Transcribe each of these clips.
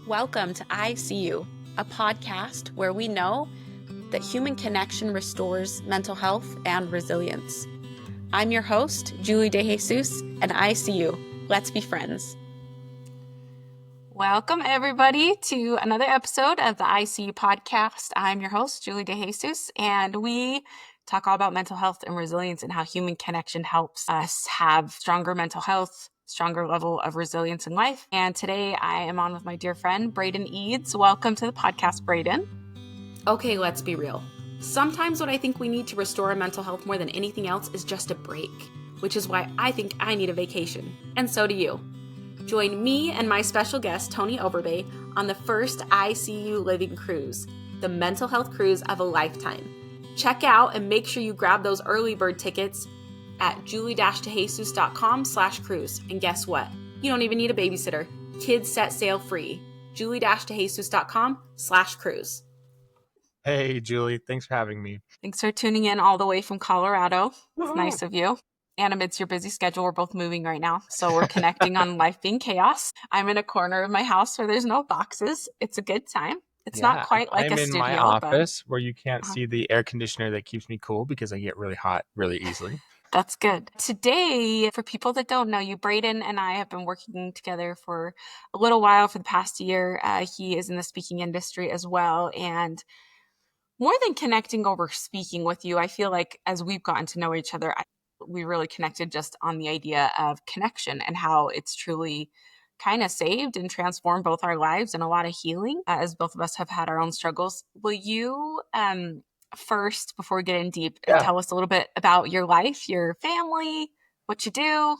Welcome to I See You, a podcast where we know that human connection restores mental health and resilience. I'm your host, Julie DeJesus, and I see you. Let's be friends. Welcome, everybody, to another episode of the I See You podcast. I'm your host, Julie DeJesus, and we talk all about mental health and resilience and how human connection helps us have stronger mental health, stronger level of resilience in life. And today I am on with my dear friend, Braden Eads. Welcome to the podcast, Braden. Okay, let's be real. Sometimes what I think we need to restore our mental health more than anything else is just a break, which is why I think I need a vacation. And so do you. Join me and my special guest, Tony Overbay, on the first I See You Living Cruise, the mental health cruise of a lifetime. Check out and make sure you grab those early bird tickets at julie-dejesus.com/cruise. And guess what? You don't even need a babysitter. Kids set sail free. julie-dejesus.com/cruise. Hey, Julie. Thanks for having me. Thanks for tuning in all the way from Colorado. It's nice of you. And amidst your busy schedule, we're both moving right now. So we're connecting on life being chaos. I'm in a corner of my house where there's no boxes. It's a good time. It's not quite like I'm a studio. in my office where you can't see the air conditioner that keeps me cool because I get really hot really easily. That's good. Today, for people that don't know you, Braden and I have been working together for a little while, for the past year. He is in the speaking industry as well. And more than connecting over speaking with you, I feel like as we've gotten to know each other, we really connected just on the idea of connection and how it's truly kind of saved and transformed both our lives and a lot of healing, as both of us have had our own struggles. Will you first, before we get in deep, tell us a little bit about your life, your family, what you do?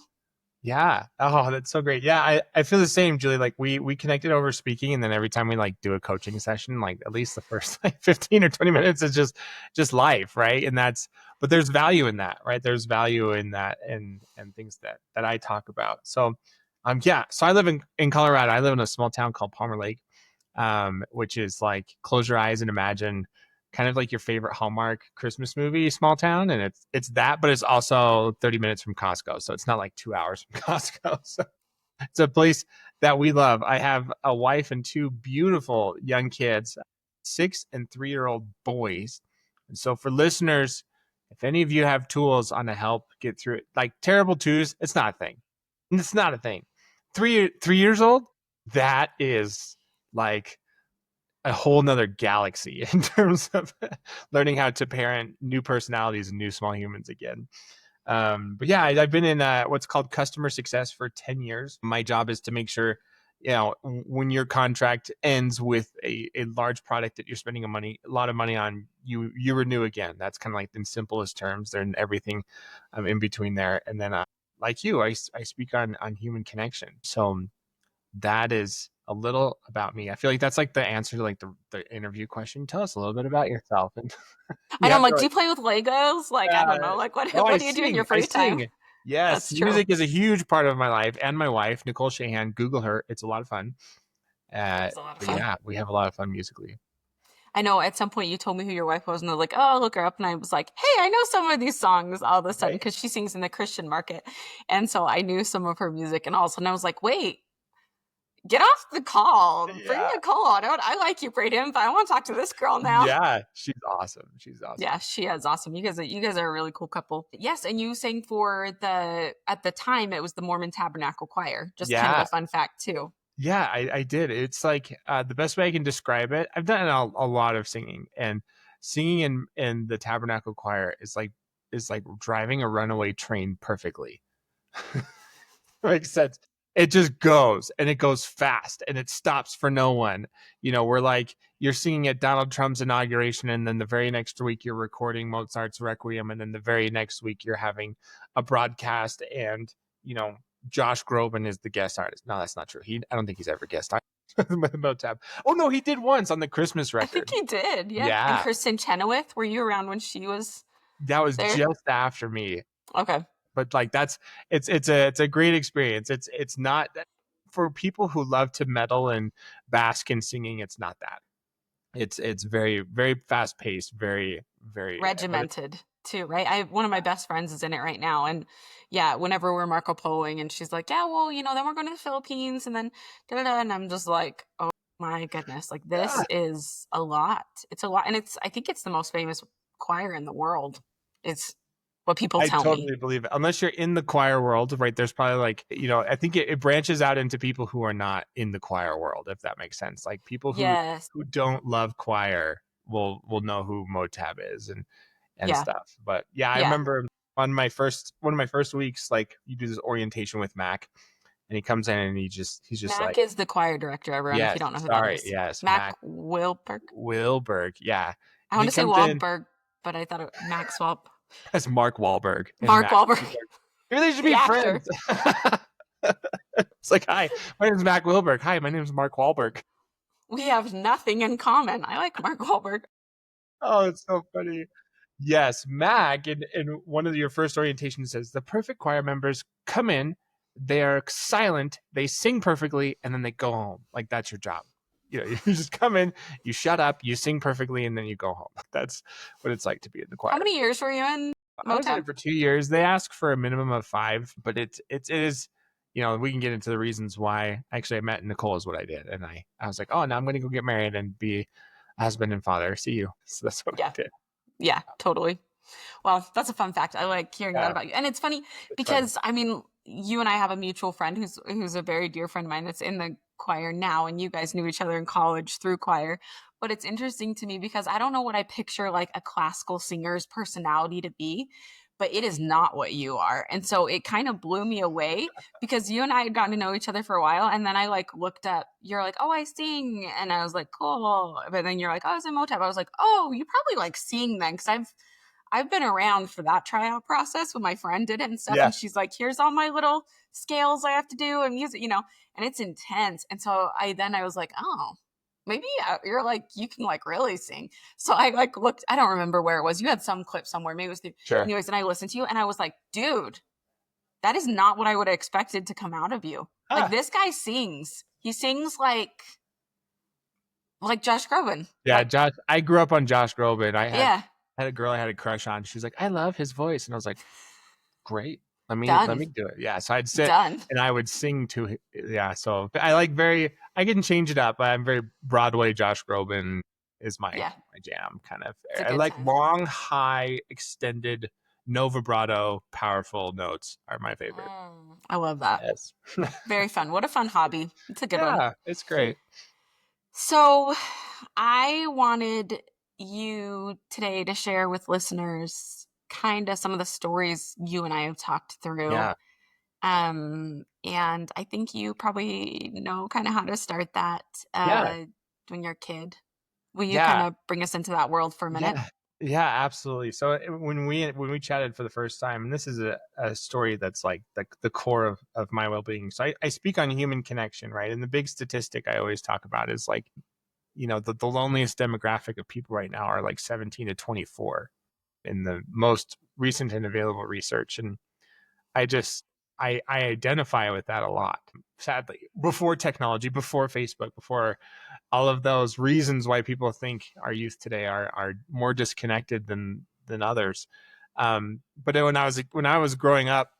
Yeah. Oh, that's so great. Yeah, I feel the same, Julie. Like we connected over speaking, and then every time we like do a coaching session, like at least the first like 15 or 20 minutes is just life, right? And but there's value in that, right? There's value in that and things that I talk about. So so I live in Colorado. I live in a small town called Palmer Lake, which is like close your eyes and imagine kind of like your favorite Hallmark Christmas movie, small town. And it's that, but it's also 30 minutes from Costco. So it's not like 2 hours from Costco. So it's a place that we love. I have a wife and two beautiful young kids, 6 and 3-year-old boys. And so for listeners, if any of you have tools on to help get through it, like terrible twos, it's not a thing. It's not a thing. 3 years old, that is like a whole nother galaxy in terms of learning how to parent new personalities and new small humans again. But yeah, I've been in what's called customer success for 10 years. My job is to make sure, when your contract ends with a large product that you're spending a lot of money on, you renew again. That's kind of like in simplest terms. Then everything in between there. And then like you, I speak on human connection. So that is a little about me. I feel like that's like the answer to like the interview question. Tell us a little bit about yourself. And I know, like, do you play with Legos? Like, I don't know. Like, what do you do in your free time? Yes, music is a huge part of my life and my wife, Nicole Shahan. Google her. It's a lot of fun. It's a lot of fun. Yeah, we have a lot of fun musically. I know at some point you told me who your wife was, and I was like, oh, I'll look her up. And I was like, hey, I know some of these songs all of a sudden because she sings in the Christian market. And so I knew some of her music. And all of a sudden I was like, wait, get off the call. Bring Nicole on. I like you, Braden, but I want to talk to this girl now. Yeah, she's awesome. Yeah, she is awesome. You guys are a really cool couple. Yes, and you sang for at the time, it was the Mormon Tabernacle Choir. Just kind of a fun fact, too. Yeah, I did. It's like the best way I can describe it. I've done a lot of singing, and singing in the Tabernacle Choir is like driving a runaway train perfectly. Makes sense. It just goes, and it goes fast, and it stops for no one. We're like, you're singing at Donald Trump's inauguration, and then the very next week you're recording Mozart's Requiem, and then the very next week you're having a broadcast, and Josh Groban is the guest artist. No, that's not true. I don't think he's ever guest artist with Motab. Oh no, he did once on the Christmas record. I think he did. Yeah. And Kristen Chenoweth, were you around when she was? That was there? Just after me. Okay. But like it's a great experience. It's not for people who love to meddle and bask in singing. It's not that. It's very, very fast paced, very, very regimented too, right? One of my best friends is in it right now, and yeah, whenever we're Marco Poloing, and she's like, yeah, well, then we're going to the Philippines, and then and I'm just like, oh My goodness. Like Yeah. this is a lot. It's a lot. And I think it's the most famous choir in the world. It's what people I tell me. totally believe it. Unless you're in the choir world, right? There's probably like, I think it branches out into people who are not in the choir world, if that makes sense. Like people Yes. who don't love choir will know who Motab is and Yeah. stuff. But yeah, I Yeah. remember on one of my first weeks, like you do this orientation with Mac, and he comes in and he's just Mac like, is the choir director, everyone, if you yes, don't know who that sorry, is. yes, Mac Mac Wilberg. Wilberg, yeah, I and want he to say comes in Wahlberg, but I thought Max as Mark Wahlberg and Mark Mac Wahlberg, Wilberg. Maybe they should the be actor. friends. It's like, hi, my name is Mac Wilberg. Hi, my name is Mark Wahlberg. We have nothing in common. I like Mark Wahlberg. Oh, it's so funny. Yes, Mac in one of your first orientations says the perfect choir members come in, they are silent, they sing perfectly, and then they go home. Like that's your job. You just come in, you shut up, you sing perfectly, and then you go home. That's what it's like to be in the How choir. many years were you in I was in Motab? it for 2 years. They ask for a minimum of 5, but it is, we can get into the reasons why. Actually, I met Nicole is what I did, and I was like, oh, now I'm going to go get married and be a husband and father. See you. So that's what I Yeah. did. Yeah, totally. Well, that's a fun fact. I like hearing that Yeah, about you. And it's funny it's fun. because I mean, you and I have a mutual friend who's a very dear friend of mine that's in the choir now, and you guys knew each other in college through choir. But it's interesting to me because I don't know what I picture like a classical singer's personality to be, but it is not what you are. And so it kind of blew me away because you and I had gotten to know each other for a while, and then I like looked up, you're like, oh, I sing, and I was like, cool. But then you're like, oh, I was in Motab. I was like, oh, you probably like sing then, because I've been around for that tryout process when my friend did it and stuff. Yeah, And she's like, here's all my little scales I have to do and music, and it's intense. And so I was like, oh, maybe you're like, you can like really sing. So I like looked, I don't remember where it was. You had some clip somewhere. Maybe it was sure. anyways. And I listened to you and I was like, dude, that is not what I would have expected to come out of you. Like Ah, this guy sings. He sings like Josh Groban. yeah, Like, Josh. I grew up on Josh Groban. yeah, I had a girl I had a crush on. She's like, I love his voice, and I was like, great. Let done, me do it. Yeah. So I'd sit done. and I would sing to it. Yeah. So I can change it up. I'm very Broadway. Josh Groban is Yeah, my jam kind of. it's a I good like time. long, high, extended, no vibrato, powerful notes are my favorite. I love that. Yes. Very fun. What a fun hobby. It's a good one. Yeah. It's great. So, I wanted you today to share with listeners kind of some of the stories you and I have talked through. Yeah. And I think you probably know kind of how to start that Yeah. when you're a kid. Will you kind Yeah. of bring us into that world for a minute? Yeah. Yeah, absolutely. So when we chatted for the first time, and this is a story that's like the core of my well-being. So I speak on human connection, right? And the big statistic I always talk about is like, the loneliest demographic of people right now are like 17 to 24 in the most recent and available research. And I just I identify with that a lot. Sadly, before technology, before Facebook, before all of those reasons why people think our youth today are more disconnected than others. But when I was growing up,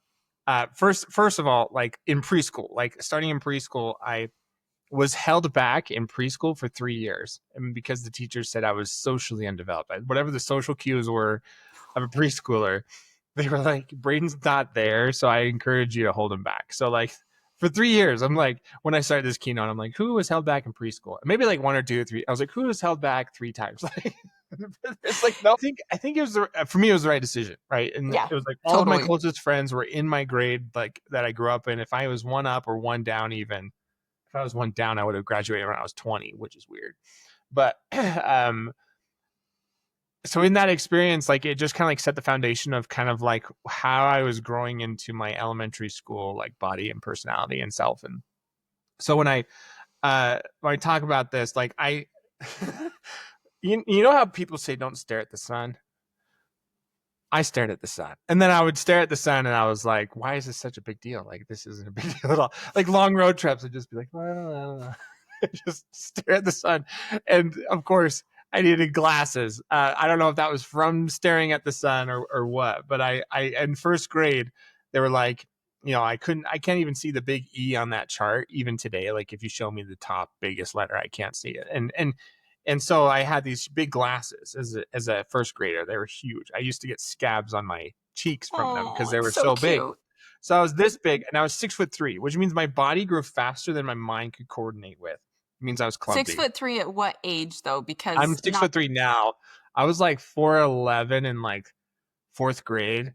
first of all, like in preschool, like starting in preschool, I was held back in preschool for 3 years, and because the teachers said I was socially undeveloped, whatever the social cues were of a preschooler, they were like, Braden's not there, so I encourage you to hold him back. So like for 3 years, I'm like, when I started this keynote, I'm like, who was held back in preschool? Maybe like one or two or three. I was like, who was held back 3 times? Like, it's like, no, I think it was for me, it was the right decision, right? And Yeah, it was like all of my totally. closest friends were in my grade, like that I grew up in. If I was one up or one down, even if I was one down, I would have graduated when I was 20, which is weird. But so in that experience, like it just kind of like set the foundation of kind of like how I was growing into my elementary school, like body and personality and self. And so when I talk about this, like you know how people say don't stare at the sun? I stared at the sun, and then I would stare at the sun, and I was like, "Why is this such a big deal? Like, this isn't a big deal at all." Like long road trips, I'd just be like, "I don't know." Just stare at the sun, and of course, I needed glasses. I don't know if that was from staring at the sun or what, but I in first grade, they were like, I can't even see the big E on that chart even today. Like if you show me the top biggest letter, I can't see it. And so I had these big glasses as a first grader. They were huge. I used to get scabs on my cheeks from them because Oh, they it's were so so big. cute. So I was this big and I was 6'3", which means my body grew faster than my mind could coordinate with. It means I was Six clumsy. foot three at what age though? I'm Because six not foot three now. I was like 4'11" in like fourth grade.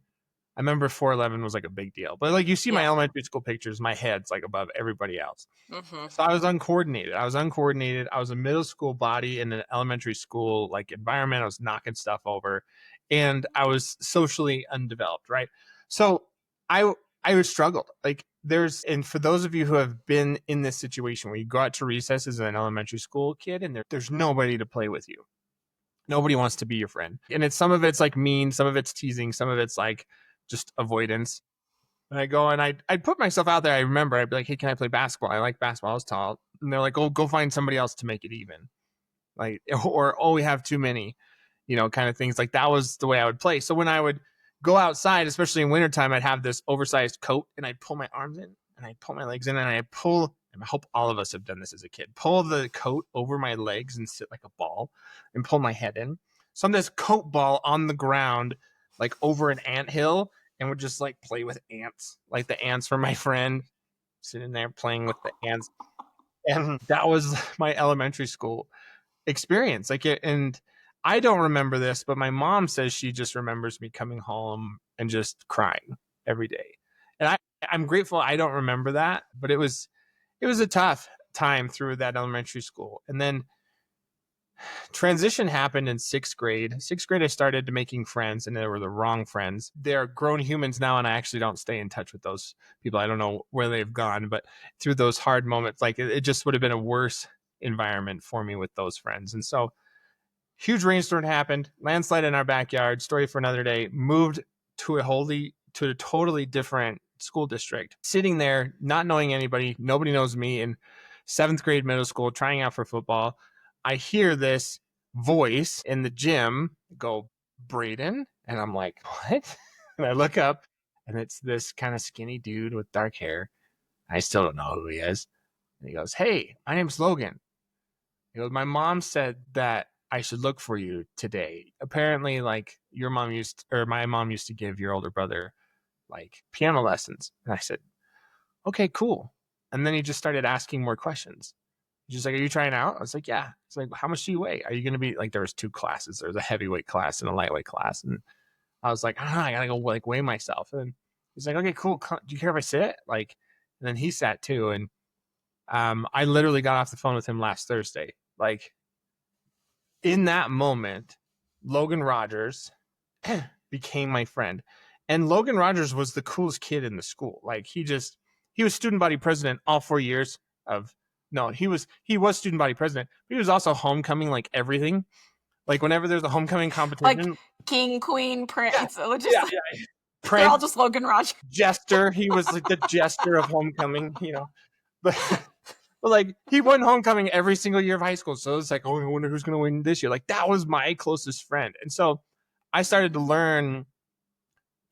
I remember 4'11" was like a big deal. But like you see my yeah. elementary school pictures, my head's like above everybody else. Mm-hmm. So I was uncoordinated. I was a middle school body in an elementary school like environment. I was knocking stuff over and I was socially undeveloped, right? So I I struggled. Like and for those of you who have been in this situation where you go out to recess as an elementary school kid and there's nobody to play with you. Nobody wants to be your friend. And some of it's like mean, some of it's teasing, some of it's like just avoidance. And I go and I'd put myself out there. I remember I'd be like, hey, can I play basketball? I like basketball. I was tall. And they're like, oh, go find somebody else to make it even. Like, or, oh, we have too many, kind of things. Like that was the way I would play. So when I would go outside, especially in wintertime, I'd have this oversized coat and I'd pull my arms in and I'd pull my legs in and I'd pull, and I hope all of us have done this as a kid, pull the coat over my legs and sit like a ball and pull my head in. So I'm this coat ball on the ground, like over an anthill, and would just like play with ants, like the ants from my friend, sitting there playing with the ants. And that was my elementary school experience. And I don't remember this, but my mom says she just remembers me coming home and just crying every day. And I'm grateful I don't remember that, but it was a tough time through that elementary school. And then transition happened in sixth grade. Sixth grade, I started making friends, and they were the wrong friends. They're grown humans now, and I actually don't stay in touch with those people. I don't know where they've gone, but through those hard moments, like it just would have been a worse environment for me with those friends. And so, huge rainstorm happened, landslide in our backyard. Story for another day. Moved to a totally different school district. Sitting there, not knowing anybody, nobody knows me in seventh grade middle school, trying out for football. I hear this voice in the gym go, Braden. And I'm like, what? And I look up and it's this kind of skinny dude with dark hair. I still don't know who he is. And he goes, hey, my name's Logan. He goes, my mom said that I should look for you today. Apparently, like my mom used to give your older brother like piano lessons. And I said, okay, cool. And then he just started asking more questions. He's just like, are you trying out? I was like, yeah. It's like, how much do you weigh? Are you going to be like, there was two classes. There was a heavyweight class and a lightweight class. And I was like, I don't know, I got to go like weigh myself. And he's like, okay, cool. Do you care if I sit? Like, and then he sat too. And I literally got off the phone with him last Thursday. Like in that moment, Logan Rogers became my friend. And Logan Rogers was the coolest kid in the school. Like he was student body president all 4 years of no, he was student body president, but he was also homecoming, like everything. Like whenever there's a homecoming Like competition. king, queen, prince. Yeah, It's just yeah, yeah. they're all Prince, just Logan Rogers. jester. He was like the jester of homecoming. But but like he won homecoming every single year of high school. So it's like, oh, I wonder who's gonna win this year. Like that was my closest friend. And so I started to learn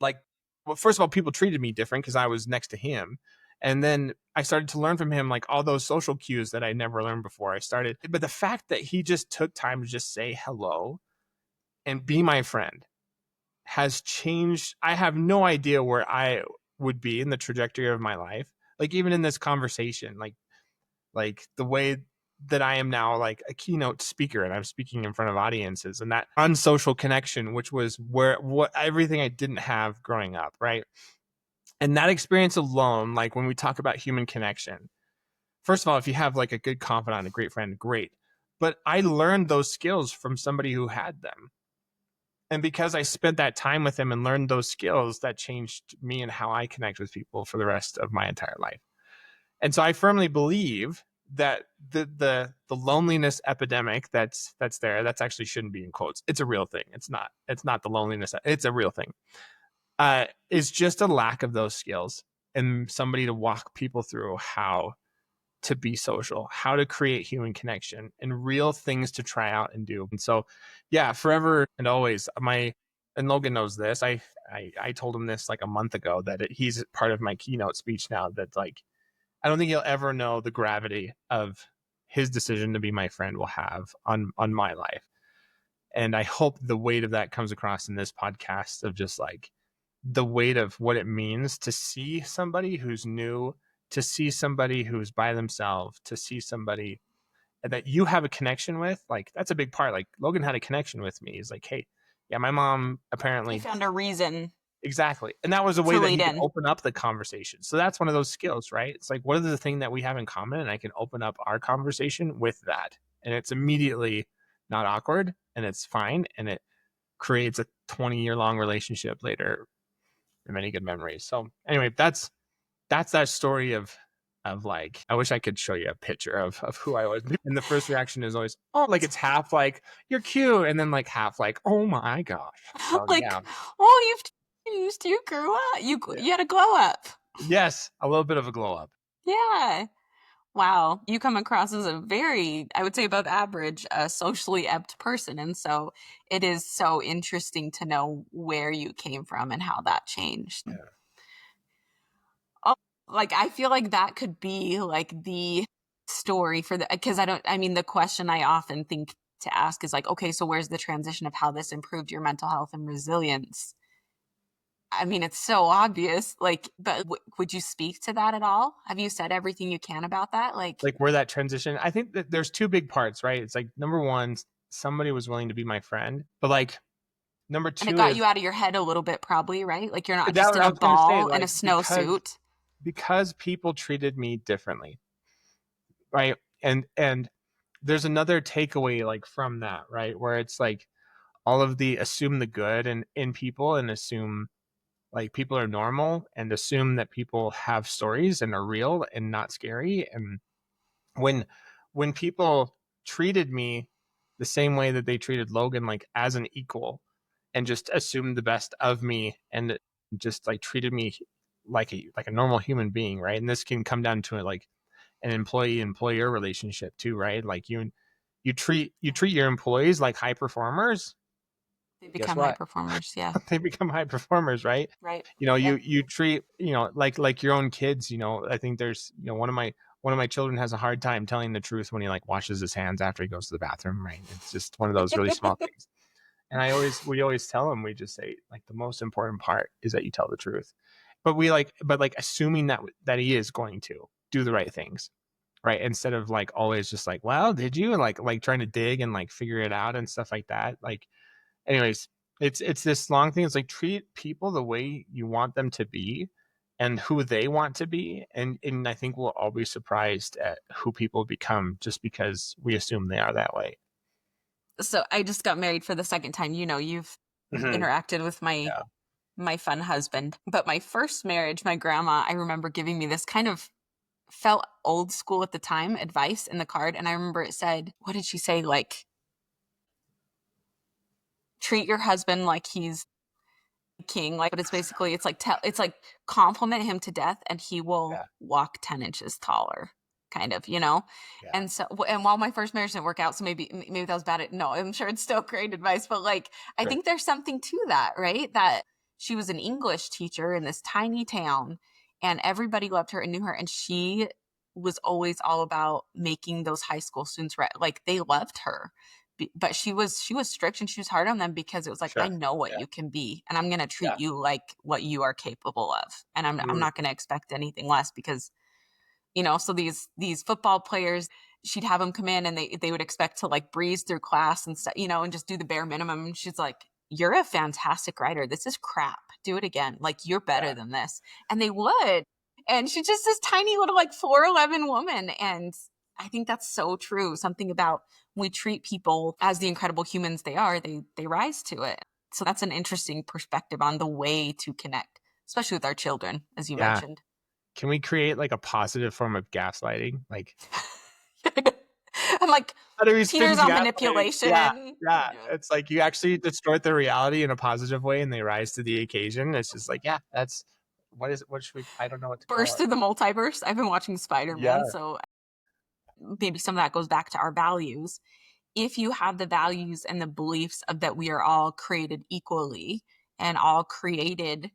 like, well, first of all, people treated me different because I was next to him. And then I started to learn from him like all those social cues that I never learned before. But the fact that he just took time to just say hello and be my friend has changed. I have no idea where I would be in the trajectory of my life. Like even in this conversation, like the way that I am now like a keynote speaker and I'm speaking in front of audiences and that unsocial connection, which was what everything I didn't have growing up, right? And that experience alone, like when we talk about human connection, first of all, if you have like a good confidant, a great friend, great. But I learned those skills from somebody who had them. And because I spent that time with him and learned those skills, that changed me and how I connect with people for the rest of my entire life. And so I firmly believe that the loneliness epidemic that's there, that's actually shouldn't be in quotes. It's a real thing. It's not the loneliness. It's a real thing. Is just a lack of those skills and somebody to walk people through how to be social, how to create human connection and real things to try out and do. And so, yeah, forever and always, and Logan knows this. I told him this like a month ago that he's part of my keynote speech now. That like I don't think he'll ever know the gravity of his decision to be my friend will have on my life. And I hope the weight of that comes across in this podcast of just like the weight of what it means to see somebody who's new, to see somebody who's by themselves, to see somebody that you have a connection with. Like that's a big part. Like Logan had a connection with me. He's like, hey, yeah, my mom He apparently. found a reason Exactly. And that was a way to that he lead could in. open up the conversation. So that's one of those skills, right? It's like, what is the thing that we have in common? And I can open up our conversation with that. And it's immediately not awkward and it's fine. And it creates a 20-year long relationship later and many good memories. So anyway, that's that story of like, I wish I could show you a picture of who I was. And the first reaction is always, oh, like it's half like you're cute, and then like half like, oh my gosh. So Like, yeah, oh, you grew up. yeah, You had a glow up. yes, a little bit of a glow up. Yeah. Wow. You come across as a very, I would say above average, socially apt person. And so it is so interesting to know where you came from and how that changed. Yeah. Oh, like, I feel like that could be like the story for because I mean, the question I often think to ask is like, okay, so where's the transition of how this improved your mental health and resilience? I mean, it's so obvious, like, but would you speak to that at all? Have you said everything you can about that? Like, Like where that transition, I think that there's two big parts, right? It's like number one, somebody was willing to be my friend, but like number and it two got you is out of your head a little bit, probably, right? Like, you're not that just what in I a was gonna say, ball in a like snowsuit. because people treated me differently, right? And there's another takeaway like from that, right? Where it's like all of the assume the good in people and assume like people are normal and assume that people have stories and are real and not scary. And when people treated me the same way that they treated Logan, like as an equal, and just assumed the best of me and just like treated me like a normal human being, right? And this can come down to like an employee employer relationship too, right? Like you treat your employees like high performers. They Guess become high what? performers. Yeah. They become high performers, right? Right. You know, Yep. you treat, like your own kids. I think there's, one of my children has a hard time telling the truth when he like washes his hands after he goes to the bathroom, right? It's just one of those really small things. And we always tell him, we just say like the most important part is that you tell the truth. But assuming that he is going to do the right things, right? Instead of like always just like, well, did you like trying to dig and like figure it out and stuff like that. Like, anyways, it's this long thing. It's like treat people the way you want them to be and who they want to be. And I think we'll all be surprised at who people become just because we assume they are that way. So I just got married for the second time. You've Mhm. interacted with Yeah. my fun husband. But my first marriage, my grandma, I remember giving me this kind of felt old school at the time advice in the card. And I remember it said, what did she say? Like, treat your husband like he's king, like, but it's like it's like compliment him to death and he will Yeah. walk 10 inches taller, kind of. Yeah. And so, and while my first marriage didn't work out, so maybe that was bad. No, I'm sure it's still great advice, but like, I Sure. think there's something to that, right? That she was an English teacher in this tiny town and everybody loved her and knew her, and she was always all about making those high school students like they loved her. But she was strict and she was hard on them because it was like, I Sure. know what Yeah. you can be and I'm going to treat Yeah. you like what you are capable of, and I'm Mm. not going to expect anything less because so these football players, she'd have them come in and they would expect to like breeze through class and stuff, and just do the bare minimum. And she's like, you're a fantastic writer, this is crap, do it again, like you're better Yeah. than this. And they would. And she's just this tiny little like 4'11" woman. And I think that's so true. Something about when we treat people as the incredible humans they are, they rise to it. So that's an interesting perspective on the way to connect, especially with our children, as you Yeah. mentioned. Can we create like a positive form of gaslighting? Like I'm like, how do we spin teeters on gaslighting? Yeah. manipulation. Yeah. It's like you actually distort the reality in a positive way and they rise to the occasion. It's just like, yeah, that's what is it? What should we, I don't know what to call Burst it. through the multiverse. I've been watching Yeah. Spider-Man, so maybe some of that goes back to our values. if you have the values and the beliefs of that we are all created equally and all created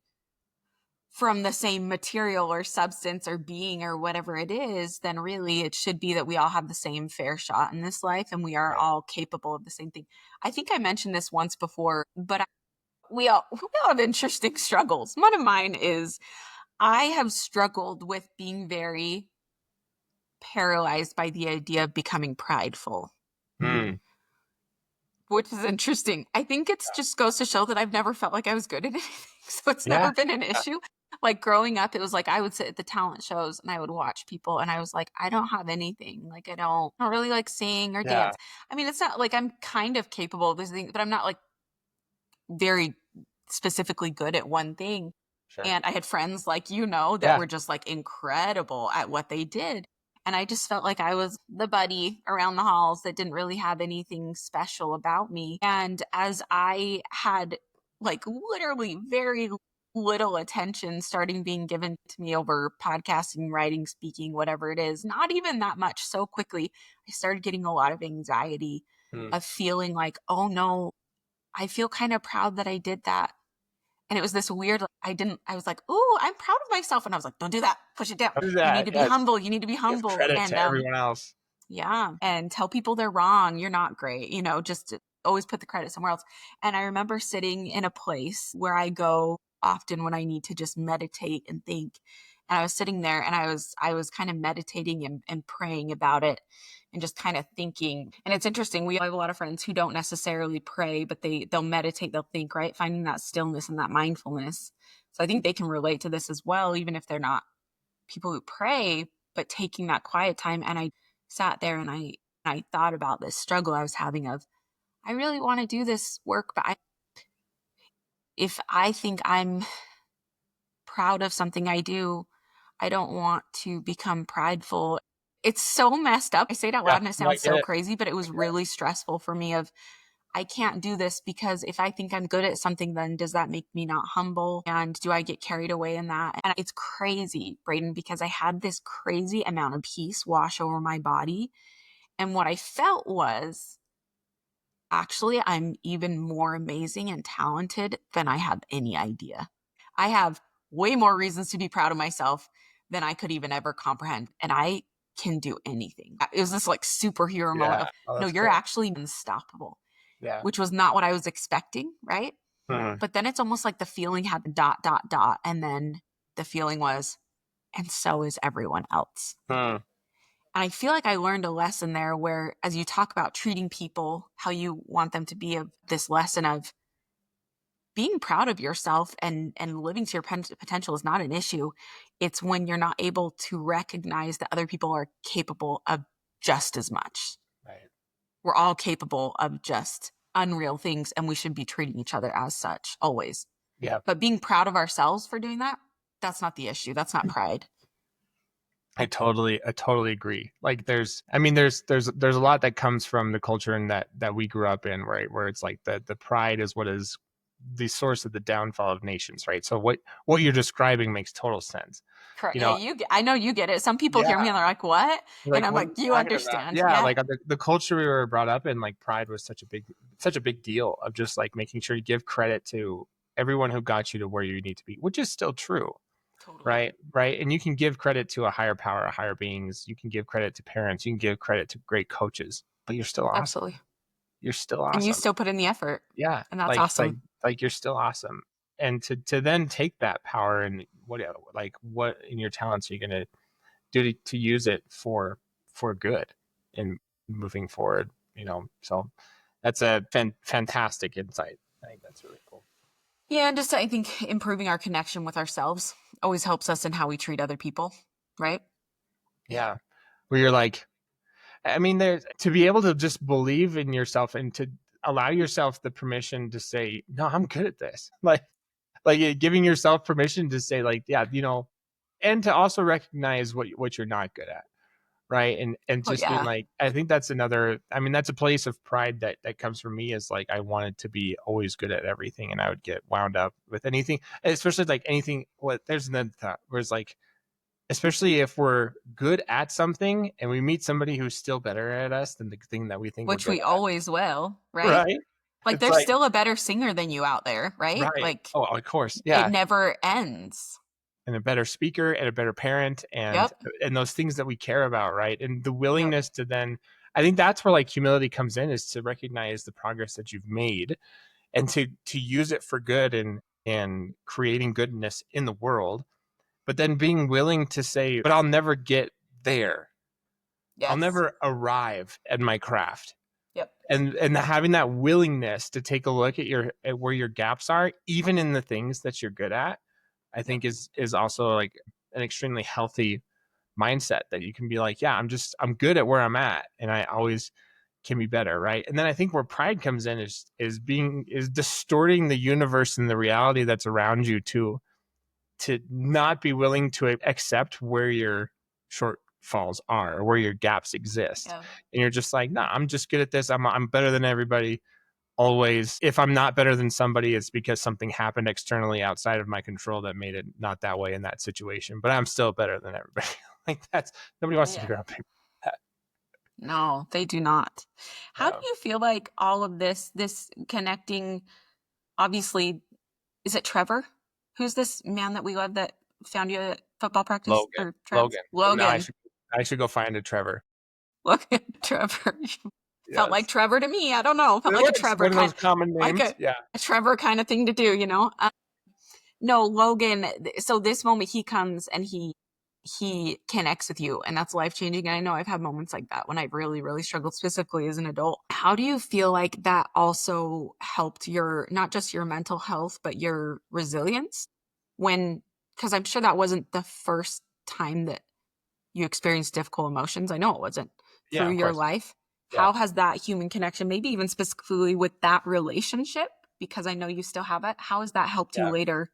from the same material or substance or being or whatever it is, then really it should be that we all have the same fair shot in this life and we are Right. all capable of the same thing. I think I mentioned this once before, but we all have interesting struggles. One of mine is I have struggled with being very paralyzed by the idea of becoming prideful, Mm. which is interesting. I think it's just goes to show that I've never felt like I was good at anything. So it's Yeah. never been an issue. Like growing up, it was like I would sit at the talent shows and I would watch people and I was like, I don't have anything. Like I don't really like sing or Yeah. dance. I mean, it's not like I'm kind of capable of this thing, but I'm not like very specifically good at one thing. Sure. And I had friends like, that Yeah. were just like incredible at what they did. And I just felt like I was the buddy around the halls that didn't really have anything special about me. And as I had like literally very little attention starting being given to me over podcasting, writing, speaking, whatever it is, not even that much so quickly, I started getting a lot of anxiety Mm. of feeling like, oh no, I feel kind of proud that I did that. And it was this weird, I was like, ooh, I'm proud of myself. And I was like, don't do that. Push it down. How does You need that? to be Yes. humble. You need to be Give humble. credit And to everyone else. yeah. And tell people they're wrong. You're not great. Just to always put the credit somewhere else. And I remember sitting in a place where I go often when I need to just meditate and think. And I was sitting there and I was kind of meditating and praying about it and just kind of thinking. And it's interesting. We have a lot of friends who don't necessarily pray, but they'll meditate, they'll think, right? Finding that stillness and that mindfulness. So I think they can relate to this as well, even if they're not people who pray, but taking that quiet time. And I sat there and I thought about this struggle I was having of, I really want to do this work, but if I think I'm proud of something I do, I don't want to become prideful. It's so messed up. I say it out Yeah. loud and it No, I sounds get so it. crazy, but it was I get it. really stressful for me of I can't do this because if I think I'm good at something, then does that make me not humble? And do I get carried away in that? And it's crazy, Braden, because I had this crazy amount of peace wash over my body. And what I felt was actually, I'm even more amazing and talented than I have any idea. I have way more reasons to be proud of myself than I could even ever comprehend. And I can do anything. It was this like superhero moment Yeah. of, Oh, no, that's you're cool. actually unstoppable, Yeah. which was not what I was expecting, right? Mhm. But then it's almost like the feeling had the dot, dot, dot. And then the feeling was, and so is everyone else. Mhm. And I feel like I learned a lesson there where, as you talk about treating people how you want them to be, of this lesson of being proud of yourself and living to your potential is not an issue. It's when you're not able to recognize that other people are capable of just as much. Right. We're all capable of just unreal things, and we should be treating each other as such always. Yeah. But being proud of ourselves for doing that, that's not the issue. That's not pride. I totally agree. Like there's a lot that comes from the culture and that we grew up in, right? Where it's like the pride is what is the source of the downfall of nations, right? So what you're describing makes total sense. Correct. You Yeah, know, I know you get it. Some people hear yeah, me and they're like, "What?" And like I'm what are like, you "You talking about? understand?" Yeah, Yeah, like the culture we were brought up in, like pride was such a big deal of just like making sure you give credit to everyone who got you to where you need to be, which is still true. totally. Right, and you can give credit to a higher power, a higher beings. You can give credit to parents. You can give credit to great coaches, but you're still awesome. Absolutely. You're still And you awesome. still put in the effort, Yeah, and that's awesome. like you're still awesome. And to then take that power and what in your talents are you going to do to use it for good and moving forward, so that's a fantastic insight. I think that's really cool. Yeah, and just I think improving our connection with ourselves always helps us in how we treat other people, right? Yeah, where you're like, I mean, there's to be able to just believe in yourself and to allow yourself the permission to say, no, I'm good at this. Giving yourself permission to say, like, yeah, and to also recognize what you're not good at. Right. And Oh just being yeah, like, I think that's that's a place of pride that comes from me, is like, I wanted to be always good at everything. And I would get wound up with anything, especially like anything. There's another thought where it's like, especially if we're good at something and we meet somebody who's still better at us than the thing that we think we're Which good we at. always will, right? Right? Like It's there's like, still a better singer than you out there, right? right. Like Oh, of course. it Yeah. never ends. And a better speaker and a better parent Yep. and those things that we care about, right? And the Yep. willingness to then, I think that's where like humility comes in, is to recognize the progress that you've made and to use it for good and creating goodness in the world, but then being willing to say, but I'll never get there. I'll Yes. never arrive at my craft. Yep. And having that willingness to take a look at where your gaps are, even in the things that you're good at, I Yep. think is also like an extremely healthy mindset, that you can be like, yeah, I'm good at where I'm at, and I always can be better, right? And then I think where pride comes in is distorting the universe and the reality that's around you to not be willing to accept where your shortfalls are or where your gaps exist. Yeah. And you're just like, nah, I'm just good at this. I'm better than everybody always. If I'm not better than somebody, it's because something happened externally outside of my control that made it not that way in that situation. But I'm still better than everybody. Like, that's, nobody wants to Yeah. be around people like No, they do not. How do that. you feel like all of this connecting, obviously, is it Trevor? Who's this man that we love that found you at football practice Logan. or Travis? Logan. So now Logan. I should go find a Trevor. Logan, Trevor. Felt like Yes. Trevor to me. I don't know. Felt It like a was Trevor one of kind, those common like names. Yeah. a Trevor kind of thing to do, you know? No, Logan. So this moment he comes and he connects with you, and that's life changing. And I know I've had moments like that when I really, really struggled, specifically as an adult. How do you feel like that also helped your, not just your mental health, but your resilience? When, because I'm sure that wasn't the first time that you experienced difficult emotions. I know it wasn't Yeah, through of your course. life. Yeah. How has that human connection, maybe even specifically with that relationship, because I know you still have it, how has that helped you Yeah. later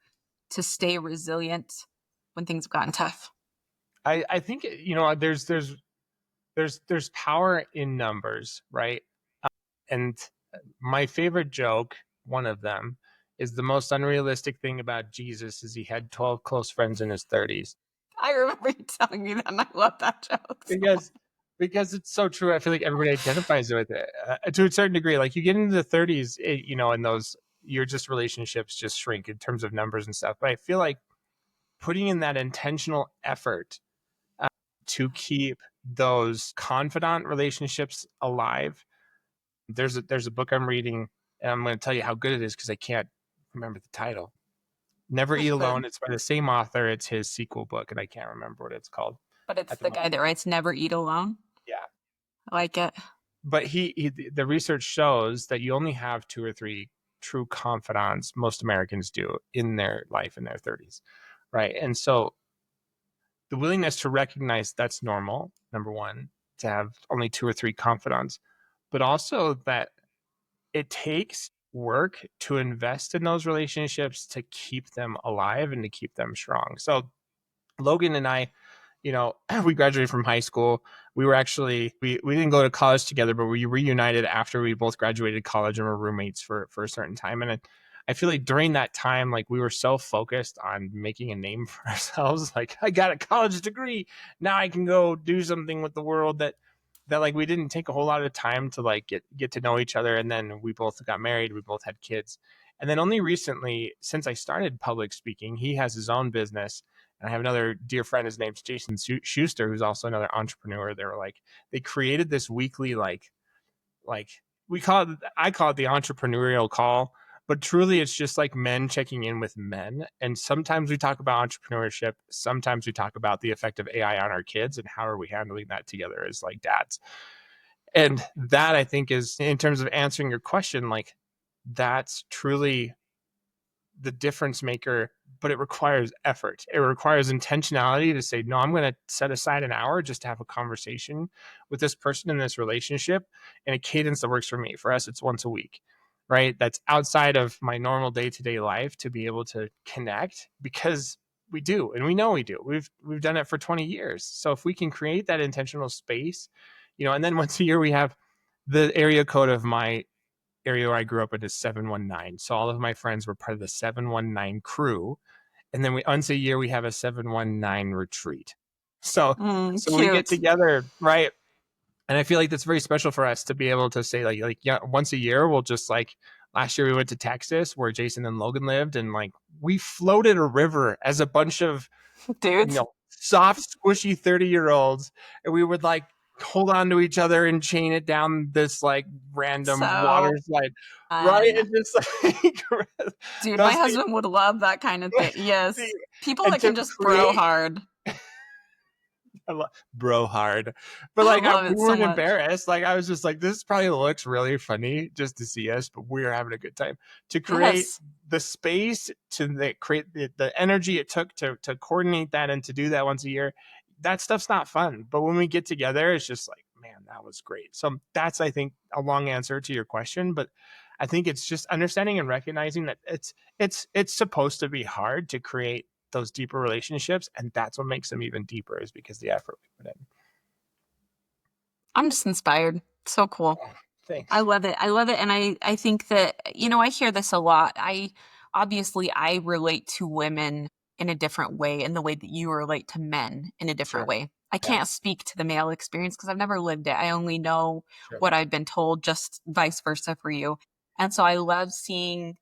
to stay resilient when things have gotten tough? I think, there's power in numbers, right? And my favorite joke, one of them, is the most unrealistic thing about Jesus is he had 12 close friends in his 30s. I remember you telling me that, and I love that joke. Because because it's so true. I feel like everybody identifies with it to a certain degree. Like, you get into the 30s, and those, your just relationships just shrink in terms of numbers and stuff. But I feel like putting in that intentional effort to keep those confidant relationships alive. There's a book I'm reading, and I'm going to tell you how good it is because I can't remember the title. Never Eat Good. Alone. It's by the same author. It's his sequel book, and I can't remember what it's called But it's at the the moment. guy that writes Never Eat Alone. Yeah, I like it. but the research shows that you only have 2 or 3 true confidants. Most Americans do in their life in their 30s, right? And so the willingness to recognize that's normal, number one, to have only 2 or 3 confidants, but also that it takes work to invest in those relationships to keep them alive and to keep them strong. So Logan and I, we graduated from high school. We were actually we didn't go to college together, but we reunited after we both graduated college and were roommates for a certain time. And I feel like during that time, like, we were so focused on making a name for ourselves. Like, I got a college degree, now I can go do something with the world, that like we didn't take a whole lot of time to like get to know each other. And then we both got married, we both had kids. And then only recently, since I started public speaking, he has his own business. And I have another dear friend, his name's Jason Schuster, who's also another entrepreneur. They created this weekly, like I call it the entrepreneurial call, but truly it's just like men checking in with men. And sometimes we talk about entrepreneurship. Sometimes we talk about the effect of AI on our kids and how are we handling that together as like dads. And that, I think, is, in terms of answering your question, like, that's truly the difference maker, but it requires effort. It requires intentionality to say, no, I'm going to set aside an hour just to have a conversation with this person in this relationship, and a cadence that works for me. For us, it's once a week, right? That's outside of my normal day-to-day life, to be able to connect, because we do, and we know we do. We've done it for 20 years. So if we can create that intentional space, and then once a year we have the area code of my area where I grew up in is 719. So all of my friends were part of the 719 crew. And then once a year we have a 719 retreat. So we get Cute. together, right? And I feel like that's very special for us to be able to say like yeah, once a year we'll just like last year we went to Texas where Jason and Logan lived, and like we floated a river as a bunch of Dudes. soft, squishy 30-year-olds, and we would like hold on to each other and chain it down this like random water So slide, right? fun. And just like Dude, my those things, husband would love that kind of thing. Yes. People and that can to just bro create hard. bro hard, but I like love we it so weren't much. embarrassed. Like I was just like, this probably looks really funny just to see us, but we're having a good time. To create Yes. the space, to create the energy it took to coordinate that and to do that once a year, that stuff's not fun. But when we get together, it's just like, man, that was great. So that's, I think, a long answer to your question, but I think it's just understanding and recognizing that it's supposed to be hard to create those deeper relationships, and that's what makes them even deeper, is because the effort we put in. I'm just inspired. So cool. Oh, I thanks. love it. I love it. And I think that, I hear this a lot. I relate to women in a different way, in the way that you relate to men in a different Sure. way. I Yeah. can't speak to the male experience because I've never lived it. I only know Sure. what I've been told, just vice versa for you. And so I love seeing,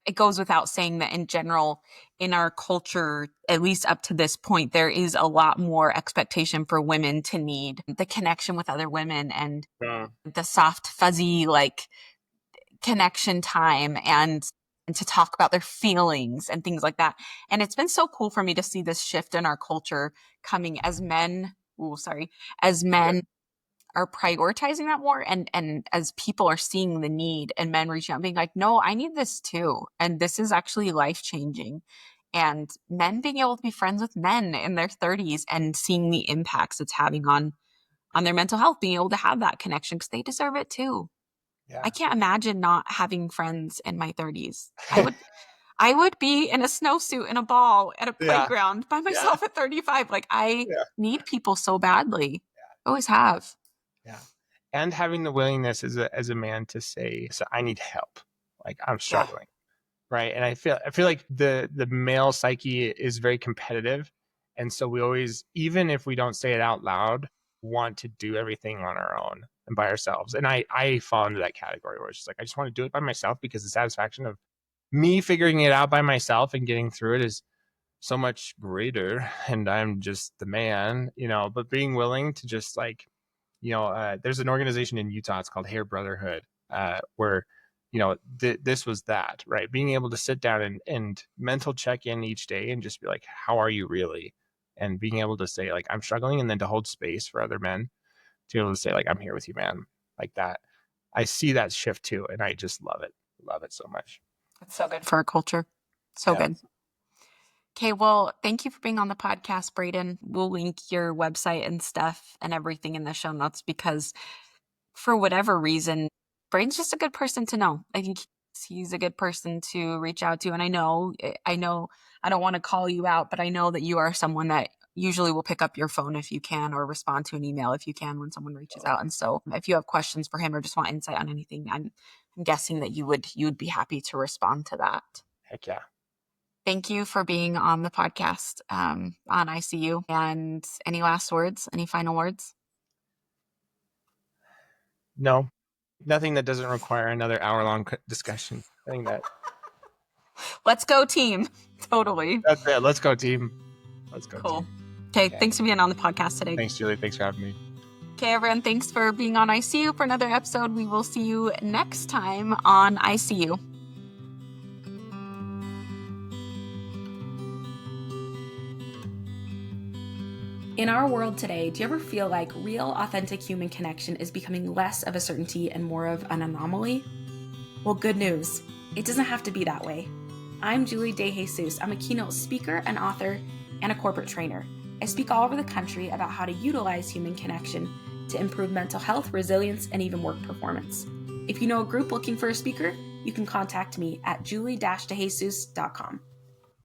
it goes without saying that in general, in our culture, at least up to this point, there is a lot more expectation for women to need the connection with other women and Mm. the soft, fuzzy, like connection time and to talk about their feelings and things like that. And it's been so cool for me to see this shift in our culture coming as men. Oh, sorry, as Yeah. men are prioritizing that more, and as people are seeing the need and men reaching out being like, no, I need this too, and this is actually life changing. And men being able to be friends with men in their 30s and seeing the impacts it's having on their mental health, being able to have that connection because they deserve it too. I Yeah. can't imagine not having friends in my 30s. I would be in a snowsuit in a ball at a Yeah. playground by Yeah. myself at 35. Like, I Yeah. need people so badly. Always have. Yeah. And having the willingness as a man to say, so I need help. Like I'm Yeah. struggling. Right. And I feel like the male psyche is very competitive. And so we always, even if we don't say it out loud, want to do everything on our own and by ourselves. And I fall into that category where it's just like, I just want to do it by myself, because the satisfaction of me figuring it out by myself and getting through it is so much greater. And I'm just the man, but being willing to just like, there's an organization in Utah, it's called Hair Brotherhood, where, this was that, right? Being able to sit down and mental check in each day and just be like, how are you really? And being able to say like, I'm struggling, and then to hold space for other men to be able to say like, I'm here with you, man. Like that. I see that shift too. And I just love it. Love it so much. It's so good for our culture. So Yeah. good. Okay, well, thank you for being on the podcast, Braden. We'll link your website and stuff and everything in the show notes because for whatever reason, Braden's just a good person to know. I think he's a good person to reach out to. And I know I don't want to call you out, but I know that you are someone that usually will pick up your phone if you can, or respond to an email if you can when someone reaches out. And so if you have questions for him or just want insight on anything, I'm guessing that you would be happy to respond to that. Heck yeah. Thank you for being on the podcast on ICU. And any last words, any final words? No, nothing that doesn't require another hour-long discussion. I think Let's go team. Totally. that's it. Let's go team. Let's go Cool. team. Okay. Yeah. Thanks for being on the podcast today. Thanks, Julie. Thanks for having me. Okay, everyone. Thanks for being on ICU for another episode. We will see you next time on ICU. In our world today, do you ever feel like real, authentic human connection is becoming less of a certainty and more of an anomaly? Well, good news. It doesn't have to be that way. I'm Julie DeJesus. I'm a keynote speaker, an author, and a corporate trainer. I speak all over the country about how to utilize human connection to improve mental health, resilience, and even work performance. If you know a group looking for a speaker, you can contact me at julie-dejesus.com.